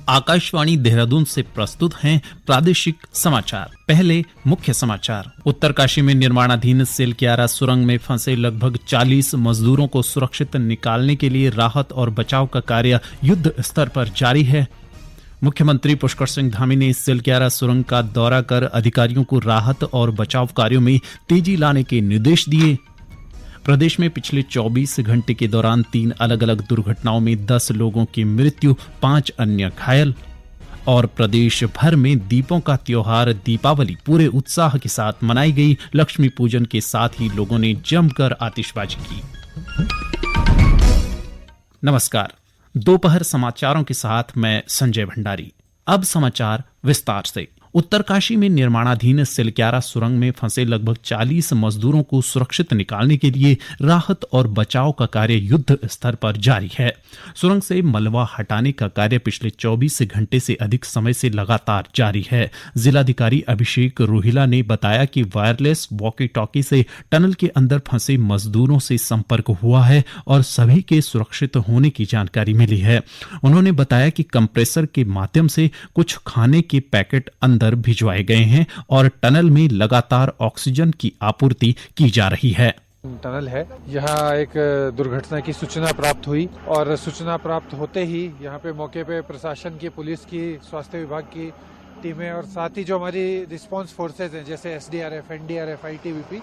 आकाशवाणी देहरादून से प्रस्तुत हैं प्रादेशिक समाचार। पहले मुख्य समाचार। उत्तरकाशी में निर्माणाधीन सिलक्यारा सुरंग में फंसे लगभग 40 मजदूरों को सुरक्षित निकालने के लिए राहत और बचाव का कार्य युद्ध स्तर पर जारी है। मुख्यमंत्री पुष्कर सिंह धामी ने सिलक्यारा सुरंग का दौरा कर अधिकारियों को राहत और बचाव कार्यों में तेजी लाने के निर्देश दिए। प्रदेश में पिछले 24 घंटे के दौरान 3 अलग अलग दुर्घटनाओं में 10 लोगों की मृत्यु, 5 अन्य घायल। और प्रदेश भर में दीपों का त्योहार दीपावली पूरे उत्साह के साथ मनाई गई। लक्ष्मी पूजन के साथ ही लोगों ने जमकर आतिशबाजी की। नमस्कार, दोपहर समाचारों के साथ मैं संजय भंडारी। अब समाचार विस्तार से। उत्तरकाशी में निर्माणाधीन सिलक्यारा सुरंग में फंसे लगभग 40 मजदूरों को सुरक्षित निकालने के लिए राहत और बचाव का कार्य युद्ध स्तर पर जारी है। सुरंग से मलबा हटाने का कार्य पिछले 24 घंटे से अधिक समय से लगातार जारी है। जिलाधिकारी अभिषेक रोहिला ने बताया कि वायरलेस वॉकी टॉकी से टनल के अंदर फंसे मजदूरों से संपर्क हुआ है और सभी के सुरक्षित होने की जानकारी मिली है। उन्होंने बताया कि कंप्रेसर के माध्यम से कुछ खाने के पैकेट अंदर भिजवाए गए हैं और टनल में लगातार ऑक्सीजन की आपूर्ति की जा रही है। टनल है, यहाँ एक दुर्घटना की सूचना प्राप्त हुई और सूचना प्राप्त होते ही यहाँ पे मौके पे प्रशासन की, पुलिस की, स्वास्थ्य विभाग की टीमें और साथ ही जो हमारी रिस्पांस फोर्सेज हैं जैसे एसडीआरएफ, एनडीआरएफ, आईटीबीपी,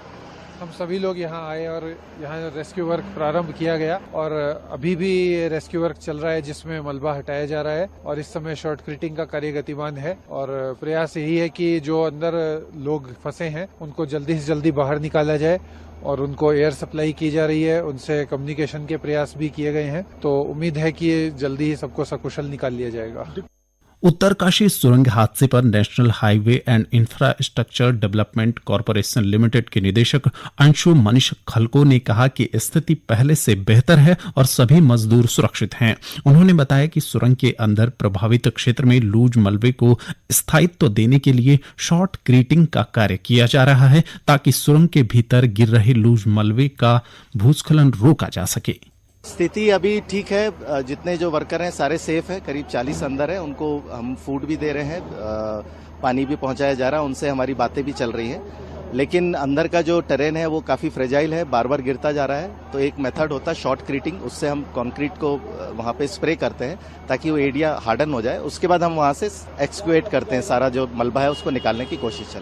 हम सभी लोग यहाँ आए और यहाँ रेस्क्यू वर्क प्रारंभ किया गया और अभी भी रेस्क्यू वर्क चल रहा है जिसमें मलबा हटाया जा रहा है और इस समय शॉर्ट क्रीटिंग का कार्य गतिमान है और प्रयास यही है कि जो अंदर लोग फंसे हैं उनको जल्दी से जल्दी बाहर निकाला जाए और उनको एयर सप्लाई की जा रही है, उनसे कम्युनिकेशन के प्रयास भी किए गए हैं। तो उम्मीद है कि जल्दी ही सबको सकुशल निकाल लिया जाएगा। उत्तरकाशी सुरंग हादसे पर national highway and infrastructure development corporation limited के निदेशक अंशु मनीष खलको ने कहा कि स्थिति पहले से बेहतर है और सभी मजदूर सुरक्षित हैं। उन्होंने बताया कि सुरंग के अंदर प्रभावित क्षेत्र में लूज मलबे को स्थायित्व देने के लिए शॉर्ट क्रीटिंग का कार्य किया जा रहा है ताकि सुरंग के भीतर गिर रहे लूज मलबे का भूस्खलन रोका जा सके। स्थिति अभी ठीक है, जितने जो वर्कर हैं सारे सेफ हैं, करीब 40 अंदर हैं, उनको हम फूड भी दे रहे हैं, पानी भी पहुंचाया जा रहा है, उनसे हमारी बातें भी चल रही हैं। लेकिन अंदर का जो टेरेन है वो काफी फ्रेजाइल है, बार बार गिरता जा रहा है। तो एक मेथड होता है शॉर्ट क्रीटिंग, उससे हम कंक्रीट को वहां पे स्प्रे करते हैं ताकि वो एरिया हार्डन हो जाए। उसके बाद हम वहां से एक्सक्यूएट करते हैं, सारा जो मलबा है उसको निकालने की कोशिश चल।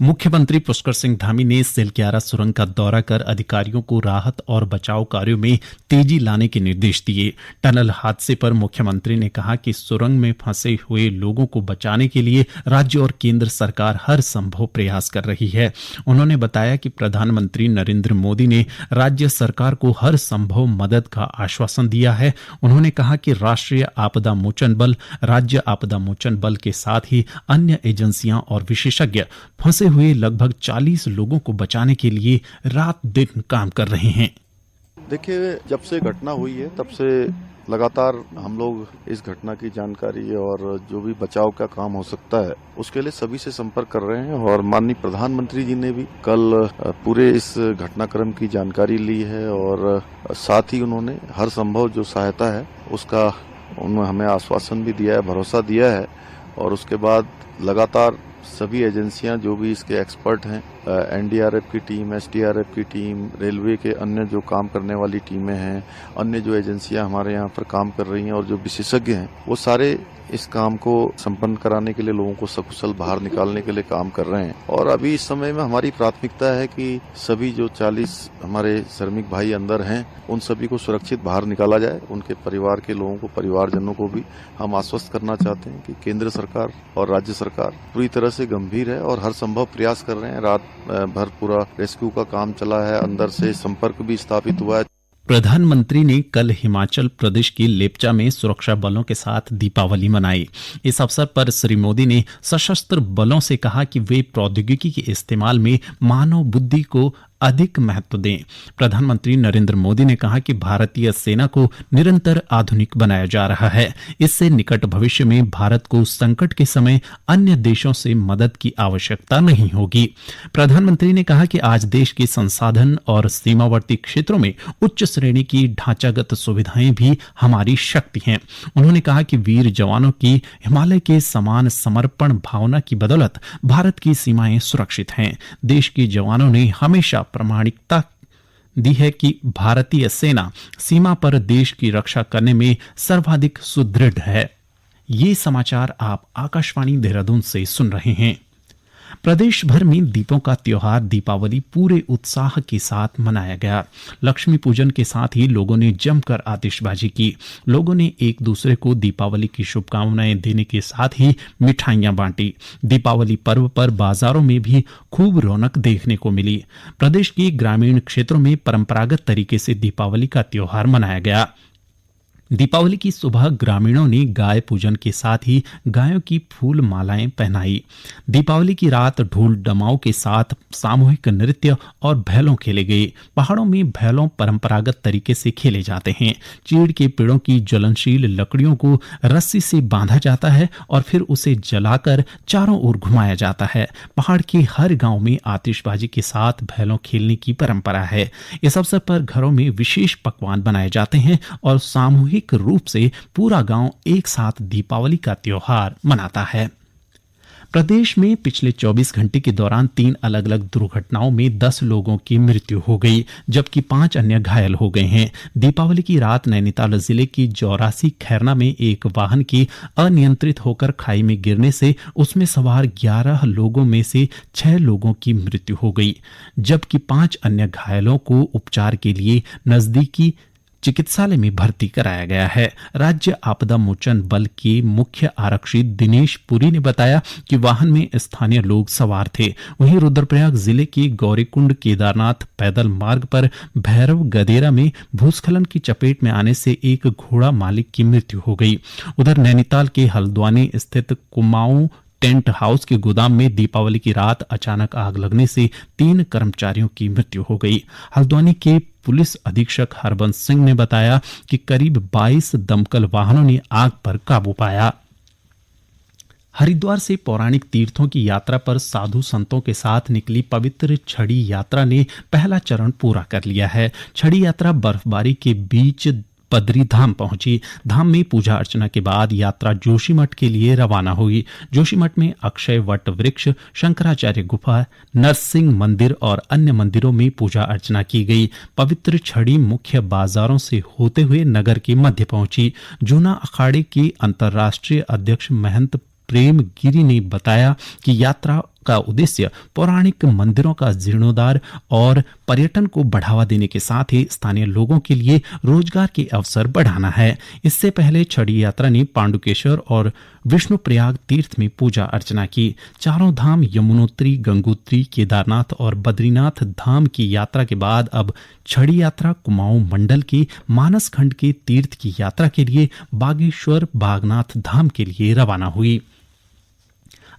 मुख्यमंत्री पुष्कर सिंह धामी ने सिलक्यारा सुरंग का दौरा कर अधिकारियों को राहत और बचाव कार्यों में तेजी लाने के निर्देश दिए। टनल हादसे पर मुख्यमंत्री ने कहा कि सुरंग में फंसे हुए लोगों को बचाने के लिए राज्य और केंद्र सरकार हर संभव प्रयास कर रही है। उन्होंने बताया कि प्रधानमंत्री नरेंद्र मोदी ने राज्य सरकार को हर संभव मदद का आश्वासन दिया है। उन्होंने कहा कि राष्ट्रीय आपदा मोचन बल, राज्य आपदा मोचन बल के साथ ही अन्य एजेंसियां और विशेषज्ञ फंसे हुए लगभग 40 लोगों को बचाने के लिए रात दिन काम कर रहे हैं। देखिए, जब से घटना हुई है तब से लगातार हम लोग इस घटना की जानकारी और जो भी बचाव का काम हो सकता है उसके लिए सभी से संपर्क कर रहे हैं और माननीय प्रधानमंत्री जी ने भी कल पूरे इस घटनाक्रम की जानकारी ली है और साथ ही उन्होंने हर संभव जो सहायता है उसका उन्होंने हमें आश्वासन भी दिया है, भरोसा दिया है। और उसके बाद लगातार सभी एजेंसियां जो भी इसके एक्सपर्ट हैं, एनडीआरएफ की टीम, एसडीआरएफ की टीम, रेलवे के अन्य जो काम करने वाली टीमें हैं, अन्य जो एजेंसियां हमारे यहाँ पर काम कर रही हैं और जो विशेषज्ञ हैं, वो सारे इस काम को संपन्न कराने के लिए, लोगों को सकुशल बाहर निकालने के लिए काम कर रहे हैं। और अभी इस समय में हमारी प्राथमिकता है कि सभी जो 40 हमारे श्रमिक भाई अंदर हैं उन सभी को सुरक्षित बाहर निकाला जाए। उनके परिवार के लोगों को, परिवारजनों को भी हम आश्वस्त करना चाहते हैं कि केंद्र सरकार और राज्य सरकार पूरी तरह से गंभीर है और हर संभव प्रयास कर रहे हैं। रात भर पूरा रेस्क्यू का काम चला है, अंदर से संपर्क भी स्थापित हुआ है। प्रधानमंत्री ने कल हिमाचल प्रदेश के लेप्चा में सुरक्षा बलों के साथ दीपावली मनाई। इस अवसर पर श्री मोदी ने सशस्त्र बलों से कहा कि वे प्रौद्योगिकी के इस्तेमाल में मानव बुद्धि को अधिक महत्व दें। प्रधानमंत्री नरेंद्र मोदी ने कहा कि भारतीय सेना को निरंतर आधुनिक बनाया जा रहा है। इससे निकट भविष्य में भारत को संकट के समय अन्य देशों से मदद की आवश्यकता नहीं होगी। प्रधानमंत्री ने कहा कि आज देश के संसाधन और सीमावर्ती क्षेत्रों में उच्च श्रेणी की ढांचागत सुविधाएं भी हमारी शक्ति हैं। उन्होंने कहा कि वीर जवानों की हिमालय के समान समर्पण भावना की बदौलत भारत की सीमाएं सुरक्षित हैं। देश के जवानों ने हमेशा प्रामाणिकता दी है कि भारतीय सेना सीमा पर देश की रक्षा करने में सर्वाधिक सुदृढ़ है। ये समाचार आप आकाशवाणी देहरादून से सुन रहे हैं। प्रदेश भर में दीपों का त्योहार दीपावली पूरे उत्साह के साथ मनाया गया। लक्ष्मी पूजन के साथ ही लोगों ने जमकर आतिशबाजी की। लोगों ने एक दूसरे को दीपावली की शुभकामनाएं देने के साथ ही मिठाइयां बांटी। दीपावली पर्व पर बाजारों में भी खूब रौनक देखने को मिली। प्रदेश के ग्रामीण क्षेत्रों में परंपरागत तरीके से दीपावली का त्योहार मनाया गया। दीपावली की सुबह ग्रामीणों ने गाय पूजन के साथ ही गायों की फूल मालाएं पहनाई। दीपावली की रात ढोल डमाओं के साथ सामूहिक नृत्य और भैलों खेले गए। पहाड़ों में भैलों परंपरागत तरीके से खेले जाते हैं। चीड़ के पेड़ों की ज्वलनशील लकड़ियों को रस्सी से बांधा जाता है और फिर उसे जलाकर चारों ओर घुमाया जाता है। पहाड़ के हर गांव में आतिशबाजी के साथ भैलों खेलने की परंपरा है। इस अवसर पर घरों में विशेष पकवान बनाए जाते हैं और सामूहिक रूप से पूरा गांव एक साथ दीपावली का त्योहार मनाता है। प्रदेश में पिछले 24 घंटे के दौरान 3 अलग अलग दुर्घटनाओं में 10 लोगों की मृत्यु हो गई, जबकि 5 अन्य घायल हो गए हैं। दीपावली की रात नैनीताल जिले की जौरासी खैरना में एक वाहन के अनियंत्रित होकर खाई में गिरने से उसमें सवार 11 लोगों में से 6 लोगों की मृत्यु हो गई, जबकि 5 अन्य घायलों को उपचार के लिए नजदीकी चिकित्सालय में भर्ती कराया गया है। राज्य आपदा मोचन बल के मुख्य आरक्षी दिनेश पुरी ने बताया कि वाहन में स्थानीय लोग सवार थे। वहीं रुद्रप्रयाग जिले के गौरीकुंड केदारनाथ पैदल मार्ग पर भैरव गदेरा में भूस्खलन की चपेट में आने से एक घोड़ा मालिक की मृत्यु हो गई। उधर नैनीताल के हल्द्वानी स्थित कुमाऊं टेंट हाउस के गोदाम में दीपावली की रात अचानक आग लगने से 3 कर्मचारियों की मृत्यु हो गई। हल्द्वानी के पुलिस अधीक्षक हरबंस सिंह ने बताया कि करीब 22 दमकल वाहनों ने आग पर काबू पाया। हरिद्वार से पौराणिक तीर्थों की यात्रा पर साधु संतों के साथ निकली पवित्र छड़ी यात्रा ने पहला चरण पूरा कर लिया है। छड़ी यात्रा बर्फबारी के बीच बद्री धाम पहुंची। धाम में पूजा अर्चना के बाद यात्रा जोशीमठ के लिए रवाना हुई। जोशीमठ में अक्षय वट वृक्ष, शंकराचार्य गुफा, नरसिंह मंदिर और अन्य मंदिरों में पूजा अर्चना की गई। पवित्र छड़ी मुख्य बाजारों से होते हुए नगर के मध्य पहुंची। जूना अखाड़े के अंतर्राष्ट्रीय अध्यक्ष महंत प्रेम गिरी ने बताया कि यात्रा का उद्देश्य पौराणिक मंदिरों का जीर्णोद्धार और पर्यटन को बढ़ावा देने के साथ ही स्थानीय लोगों के लिए रोजगार के अवसर बढ़ाना है। इससे पहले छड़ी यात्रा ने पांडुकेश्वर और विष्णुप्रयाग तीर्थ में पूजा अर्चना की। चारों धाम यमुनोत्री, गंगोत्री, केदारनाथ और बद्रीनाथ धाम की यात्रा के बाद अब छड़ी यात्रा कुमाऊं मंडल के मानस खंड के तीर्थ की यात्रा के लिए बागेश्वर बागनाथ धाम के लिए रवाना हुई।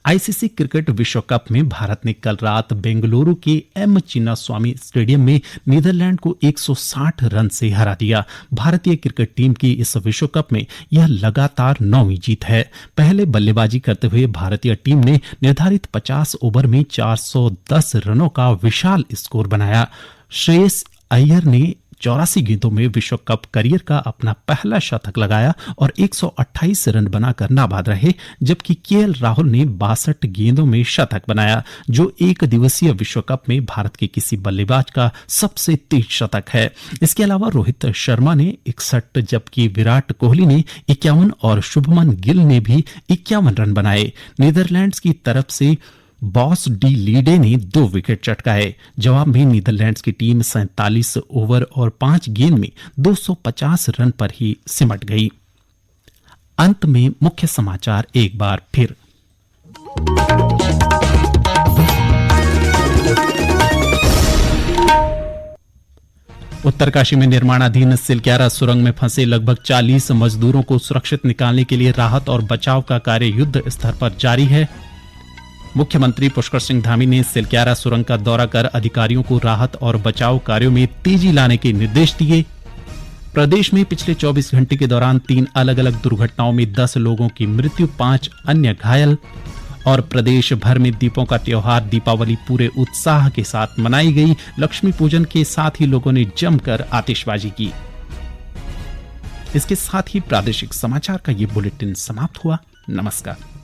आईसीसी क्रिकेट विश्व कप में भारत ने कल रात बेंगलुरु के एम चिन्नास्वामी स्टेडियम में नीदरलैंड को 160 रन से हरा दिया। भारतीय क्रिकेट टीम की इस विश्व कप में यह लगातार 9वीं जीत है। पहले बल्लेबाजी करते हुए भारतीय टीम ने निर्धारित 50 ओवर में 410 रनों का विशाल स्कोर बनाया। श्रेयस अय्यर ने 84 गेंदों में विश्व कप करियर का अपना पहला शतक लगाया और 128 रन बनाकर नाबाद रहे, जबकि केएल राहुल ने 62 गेंदों में शतक बनाया, जो एक दिवसीय विश्व कप में भारत के किसी बल्लेबाज का सबसे तेज शतक है। इसके अलावा रोहित शर्मा ने 61, जबकि विराट कोहली ने 51 और शुभमन गिल ने भी 51 रन बनाए। नीदरलैंड्स की तरफ से बॉस डी लीडे ने 2 विकेट चटकाए। जवाब में नीदरलैंड्स की टीम 47 ओवर और 5 गेंद में 250 रन पर ही सिमट गई। अंत में मुख्य समाचार एक बार फिर। उत्तरकाशी में निर्माणाधीन सिलक्यारा सुरंग में फंसे लगभग 40 मजदूरों को सुरक्षित निकालने के लिए राहत और बचाव का कार्य युद्ध स्तर पर जारी है। मुख्यमंत्री पुष्कर सिंह धामी ने सिलक्यारा सुरंग का दौरा कर अधिकारियों को राहत और बचाव कार्यों में तेजी लाने के निर्देश दिए। प्रदेश में पिछले 24 घंटे के दौरान 3 अलग अलग दुर्घटनाओं में 10 लोगों की मृत्यु, 5 अन्य घायल। और प्रदेश भर में दीपों का त्योहार दीपावली पूरे उत्साह के साथ मनाई गई। लक्ष्मी पूजन के साथ ही लोगों ने जमकर आतिशबाजी की। इसके साथ ही प्रादेशिक समाचार का ये बुलेटिन समाप्त हुआ। नमस्कार।